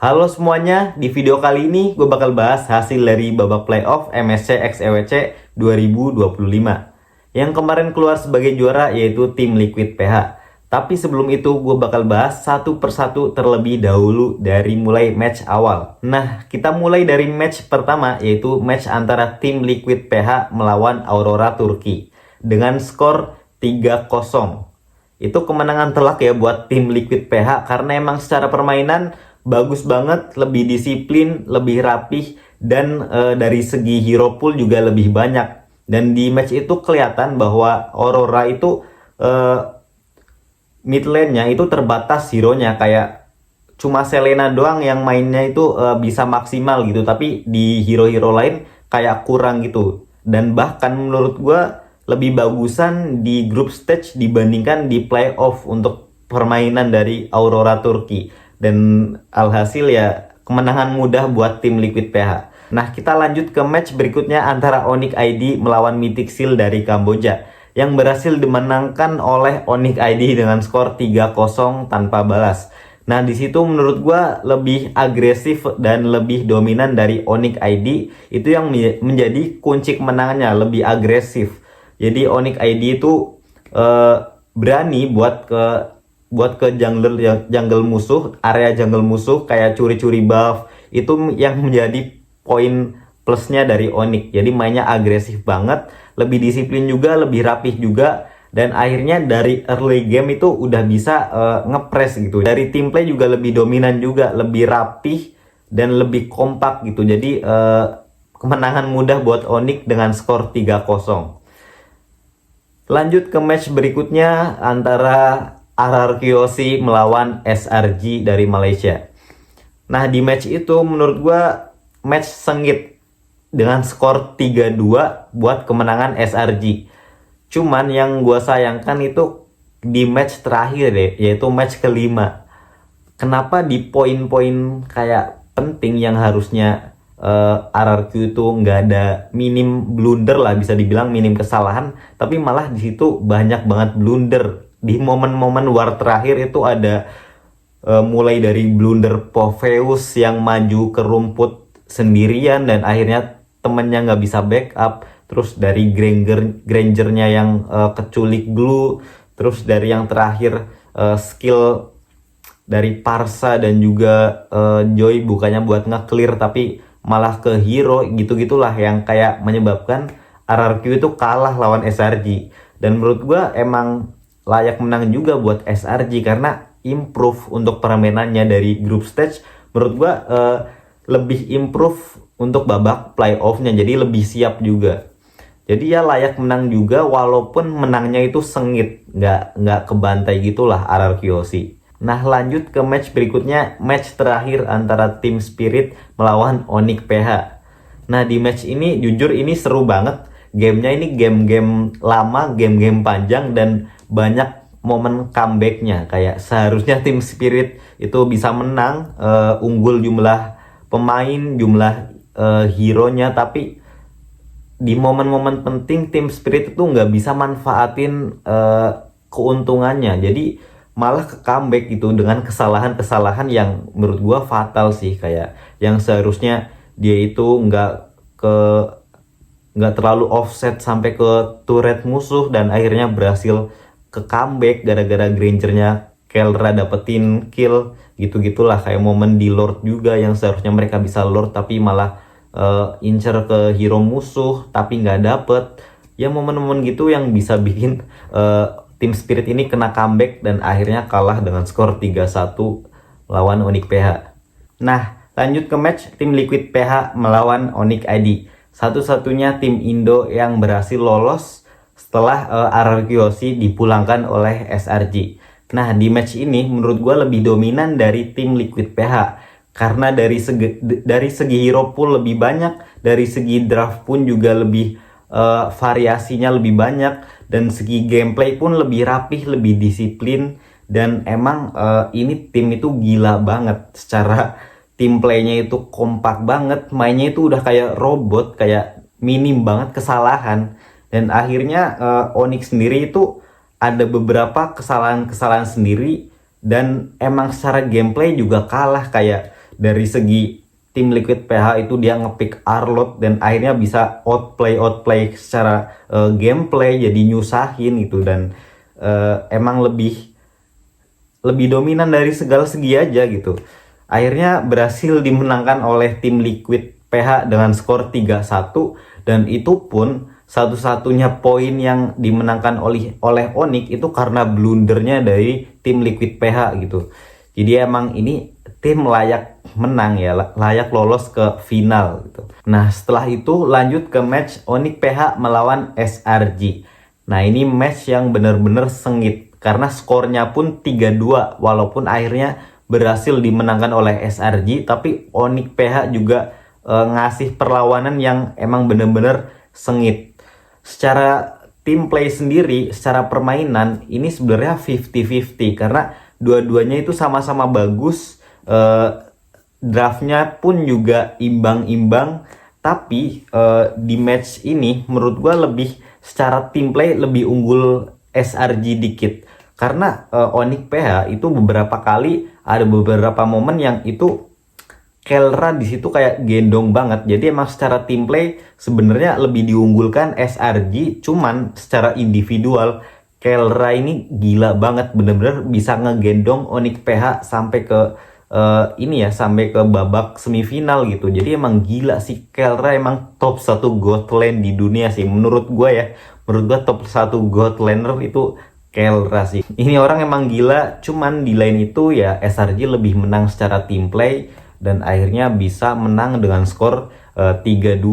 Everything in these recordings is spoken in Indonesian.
Halo semuanya, di video kali ini gue bakal bahas hasil dari babak playoff MSC x EWC 2025 yang kemarin keluar sebagai juara yaitu tim Liquid PH. Tapi sebelum itu gue bakal bahas satu persatu terlebih dahulu dari mulai match awal. Nah, kita mulai dari match pertama yaitu match antara tim Liquid PH melawan Aurora Turki dengan skor 3-0. Itu kemenangan telak ya buat tim Liquid PH karena emang secara permainan bagus banget, lebih disiplin, lebih rapih, dan dari segi hero pool juga lebih banyak. Dan di match itu kelihatan bahwa Aurora itu mid lane-nya itu terbatas hero-nya, kayak cuma Selena doang yang mainnya itu bisa maksimal gitu, tapi di hero-hero lain kayak kurang gitu. Dan bahkan menurut gue lebih bagusan di group stage dibandingkan di playoff untuk permainan dari Aurora Turki. Dan alhasil ya kemenangan mudah buat tim Liquid PH. Nah, kita lanjut ke match berikutnya antara Onyx ID melawan Mythic Seal dari Kamboja yang berhasil dimenangkan oleh Onyx ID dengan skor 3-0 tanpa balas. Nah, di situ menurut gua lebih agresif dan lebih dominan dari Onyx ID, itu yang menjadi kunci kemenangannya, lebih agresif. Jadi Onyx ID itu berani buat ke jungle musuh, area jungle musuh, kayak curi-curi buff. Itu yang menjadi poin plusnya dari Onyx. Jadi mainnya agresif banget, lebih disiplin juga, lebih rapih juga, dan akhirnya dari early game itu udah bisa ngepres gitu. Dari team play juga lebih dominan juga, lebih rapih dan lebih kompak gitu. Jadi kemenangan mudah buat Onyx dengan skor 3-0. Lanjut ke match berikutnya antara RRQC melawan SRG dari Malaysia. Nah, di match itu menurut gue match sengit dengan skor 3-2 buat kemenangan SRG. Cuman yang gue sayangkan itu di match terakhir deh, yaitu match kelima. Kenapa di poin-poin kayak penting yang harusnya RRQ itu nggak ada minim blunder lah, bisa dibilang minim kesalahan, tapi malah di situ banyak banget blunder. Di momen-momen war terakhir itu ada mulai dari blunder Poveus yang maju ke rumput sendirian dan akhirnya temennya nggak bisa backup, terus dari Grangernya yang keculik glue, terus dari yang terakhir skill dari Parsa dan juga Joy bukannya buat nge-clear tapi malah ke hero, gitu-gitulah yang kayak menyebabkan RRQ itu kalah lawan SRG. Dan menurut gua emang layak menang juga buat SRG karena improve untuk permainannya dari group stage. Menurut gua lebih improve untuk babak playoffnya, jadi lebih siap juga. Jadi ya layak menang juga walaupun menangnya itu sengit, nggak kebantai gitulah RRQC. Nah, lanjut ke match berikutnya, match terakhir antara tim Spirit melawan Onyx PH. Nah, di match ini jujur ini seru banget. Gamenya ini game-game lama, game-game panjang, dan banyak momen comebacknya. Kayak seharusnya tim Spirit itu bisa menang, unggul jumlah pemain, jumlah hero-nya, tapi di momen-momen penting tim Spirit itu nggak bisa manfaatin keuntungannya. Jadi malah ke comeback gitu dengan kesalahan-kesalahan yang menurut gua fatal sih, kayak yang seharusnya dia itu nggak terlalu offset sampai ke turret musuh dan akhirnya berhasil ke comeback gara-gara Grangernya Kelra dapetin kill, gitu-gitulah. Kayak momen di Lord juga yang seharusnya mereka bisa Lord tapi malah incer ke hero musuh tapi nggak dapet. Ya momen-momen gitu yang bisa bikin tim Spirit ini kena comeback dan akhirnya kalah dengan skor 3-1 lawan Onyx PH. Nah, lanjut ke match tim Liquid PH melawan Onyx ID. Satu-satunya tim Indo yang berhasil lolos setelah RRQC dipulangkan oleh SRG. Nah, di match ini menurut gue lebih dominan dari tim Liquid PH karena dari segi hero pool lebih banyak, dari segi draft pun juga lebih variasinya lebih banyak, dan segi gameplay pun lebih rapih, lebih disiplin. Dan emang ini tim itu gila banget secara tim playnya, itu kompak banget, mainnya itu udah kayak robot, kayak minim banget kesalahan. Dan akhirnya Onyx sendiri itu ada beberapa kesalahan-kesalahan sendiri dan emang secara gameplay juga kalah. Kayak dari segi tim Liquid PH itu dia ngepick Arlott dan akhirnya bisa outplay secara gameplay, jadi nyusahin gitu, dan emang lebih dominan dari segala segi aja gitu. Akhirnya berhasil dimenangkan oleh tim Liquid PH dengan skor 3-1, dan itu pun satu-satunya poin yang dimenangkan oleh Onyx itu karena blundernya dari tim Liquid PH gitu. Jadi emang ini tim layak menang ya, layak lolos ke final gitu. Nah, setelah itu lanjut ke match Onyx PH melawan SRG. Nah, ini match yang bener-bener sengit karena skornya pun 3-2, walaupun akhirnya berhasil dimenangkan oleh SRG, tapi Onyx PH juga ngasih perlawanan yang emang bener-bener sengit. Secara tim play sendiri, secara permainan ini sebenarnya 50-50 karena dua-duanya itu sama-sama bagus. Draftnya pun juga imbang-imbang, tapi di match ini menurut gue lebih secara tim play lebih unggul SRG dikit, karena Onyx PH itu beberapa kali ada beberapa momen yang itu Kelra di situ kayak gendong banget. Jadi emang secara tim play sebenarnya lebih diunggulkan SRG, cuman secara individual Kelra ini gila banget, bener-bener bisa ngegendong Onyx PH sampai ke sampai ke babak semifinal gitu. Jadi emang gila sih, Kelra emang top 1 god lane di dunia sih menurut gue ya. Menurut gue top 1 god laner itu Kelra sih. Ini orang emang gila, cuman di lane itu ya SRG lebih menang secara team play dan akhirnya bisa menang dengan skor 3-2.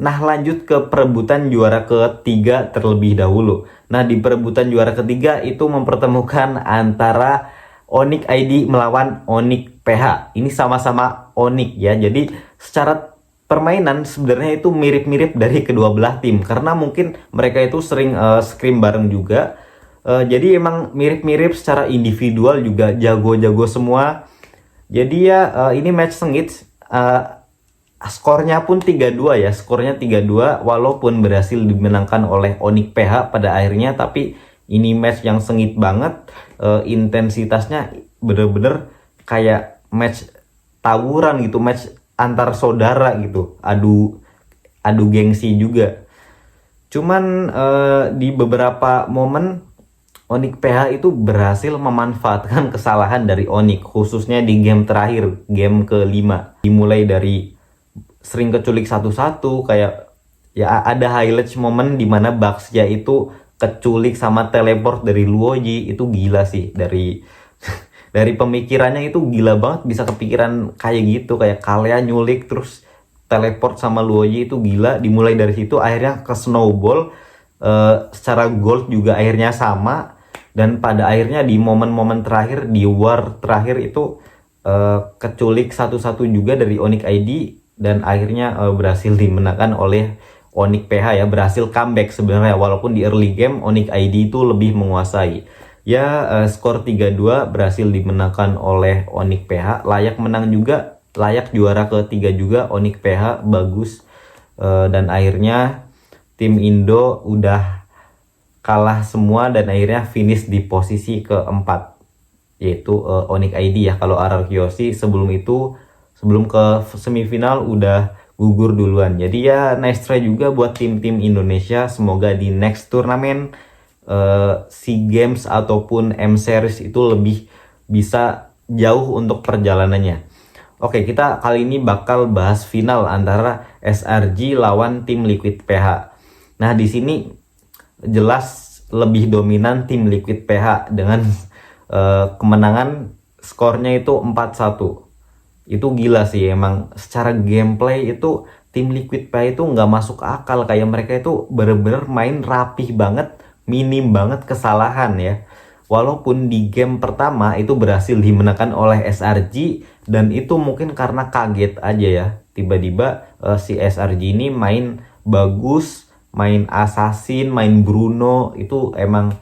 Nah, lanjut ke perebutan juara ketiga terlebih dahulu. Nah, di perebutan juara ketiga itu mempertemukan antara Onyx ID melawan Onyx PH. Ini sama-sama Onyx ya. Jadi secara permainan sebenarnya itu mirip-mirip dari kedua belah tim, karena mungkin mereka itu sering scrim bareng juga. Jadi emang mirip-mirip secara individual juga jago-jago semua. Jadi ya ini match sengit. Skornya pun 3-2 ya. Skornya 3-2 walaupun berhasil dimenangkan oleh Onyx PH pada akhirnya, tapi ini match yang sengit banget. Intensitasnya bener-bener kayak match tawuran gitu, match antar saudara gitu. Adu gengsi juga. Cuman di beberapa momen Onyx PH itu berhasil memanfaatkan kesalahan dari Onyx, khususnya di game terakhir, game ke-5. Dimulai dari sering keculik satu-satu, kayak ya ada highlight momen dimana Baxia itu keculik sama teleport dari Luoji. Itu gila sih, dari dari pemikirannya itu gila banget, bisa kepikiran kayak gitu, kayak kalian nyulik terus teleport sama Luoji, itu gila. Dimulai dari situ akhirnya ke snowball, secara gold juga akhirnya sama. Dan pada akhirnya di momen-momen terakhir, di war terakhir itu keculik satu-satu juga dari Onyx ID, dan akhirnya berhasil dimenangkan oleh Onyx PH ya. Berhasil comeback sebenarnya, walaupun di early game Onyx ID itu lebih menguasai ya. Skor 3-2 berhasil dimenangkan oleh Onyx PH, layak menang juga, layak juara ketiga juga Onyx PH, bagus. Dan akhirnya tim Indo udah kalah semua dan akhirnya finish di posisi keempat, yaitu Onyx ID ya. Kalau RRQC sebelum ke semifinal udah gugur duluan. Jadi ya nice try juga buat tim-tim Indonesia. Semoga di next turnamen SEA Games ataupun M Series itu lebih bisa jauh untuk perjalanannya. Oke, kita kali ini bakal bahas final antara SRG lawan tim Liquid PH. Nah, di sini jelas lebih dominan tim Liquid PH dengan kemenangan skornya itu 4-1. Itu gila sih, emang secara gameplay itu tim Liquid PH itu nggak masuk akal. Kayak mereka itu bener-bener main rapih banget, minim banget kesalahan ya. Walaupun di game pertama itu berhasil dimenangkan oleh SRG, dan itu mungkin karena kaget aja ya. Tiba-tiba si SRG ini main bagus, main Assassin, main Bruno. Itu emang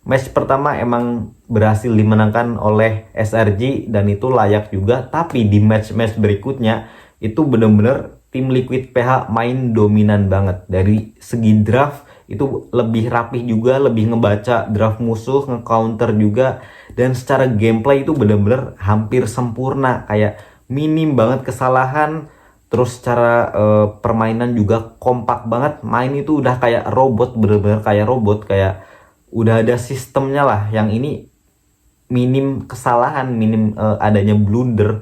match pertama emang berhasil dimenangkan oleh SRG dan itu layak juga. Tapi di match-match berikutnya itu bener-bener tim Liquid PH main dominan banget. Dari segi draft itu lebih rapih juga, lebih ngebaca draft musuh, nge-counter juga. Dan secara gameplay itu bener-bener hampir sempurna. Kayak minim banget kesalahan. Terus cara permainan juga kompak banget. Main itu udah kayak robot, bener-bener kayak robot, kayak udah ada sistemnya lah. Yang ini minim kesalahan, minim adanya blunder.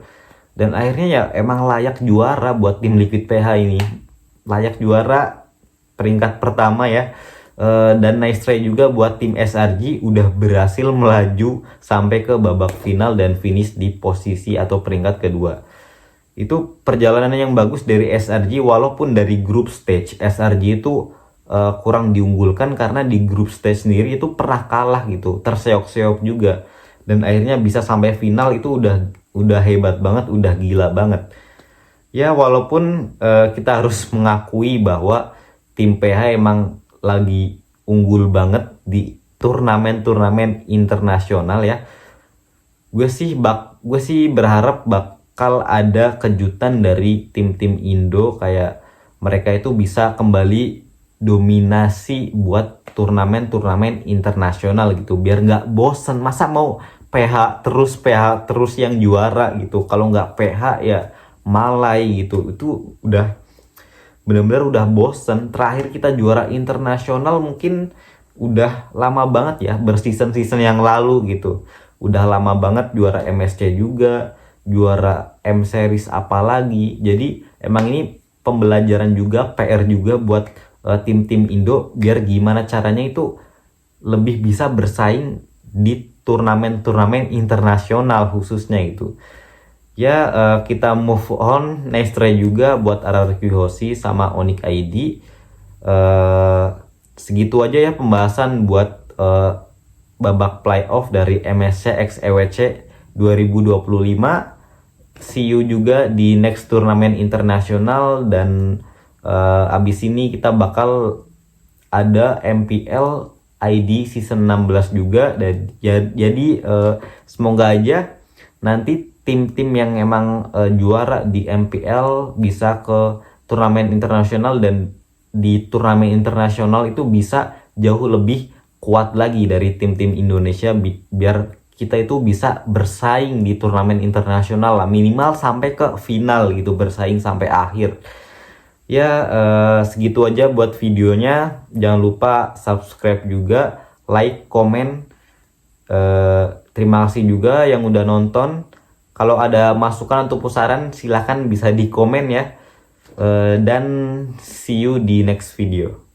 Dan akhirnya ya emang layak juara buat tim Liquid PH ini. Layak juara peringkat pertama ya. Dan nice try juga buat tim SRG, udah berhasil melaju sampai ke babak final dan finish di posisi atau peringkat kedua. Itu perjalanan yang bagus dari SRG, walaupun dari group stage SRG itu kurang diunggulkan karena di group stage sendiri itu pernah kalah gitu, terseok-seok juga, dan akhirnya bisa sampai final. Itu udah hebat banget, udah gila banget ya. Walaupun kita harus mengakui bahwa tim PH emang lagi unggul banget di turnamen-turnamen internasional ya. Gue sih berharap bakal ada kejutan dari tim-tim Indo, kayak mereka itu bisa kembali dominasi buat turnamen-turnamen internasional gitu, biar nggak bosen. Masa mau PH terus yang juara gitu, kalau nggak PH ya Malai gitu. Itu udah bener-bener udah bosen. Terakhir kita juara internasional mungkin udah lama banget ya, berseason-season yang lalu gitu. Udah lama banget juara MSC juga, juara M Series apalagi. Jadi emang ini pembelajaran juga, PR juga buat tim-tim Indo, biar gimana caranya itu lebih bisa bersaing di turnamen-turnamen internasional khususnya itu. Ya kita move on. Nice try juga buat RRQ Hoshi sama Onyx ID. Segitu aja ya pembahasan buat babak playoff dari MSC X EWC 2025. See you juga di next turnamen internasional, dan abis ini kita bakal ada MPL ID season 16 juga. Dan jadi semoga aja nanti tim-tim yang emang juara di MPL bisa ke turnamen internasional, dan di turnamen internasional itu bisa jauh lebih kuat lagi dari tim-tim Indonesia, biar kita itu bisa bersaing di turnamen internasional lah, minimal sampai ke final gitu, bersaing sampai akhir. Ya segitu aja buat videonya. Jangan lupa subscribe juga, like, komen. Terima kasih juga yang udah nonton. Kalau ada masukan atau saran silahkan bisa di komen ya. Dan see you di next video.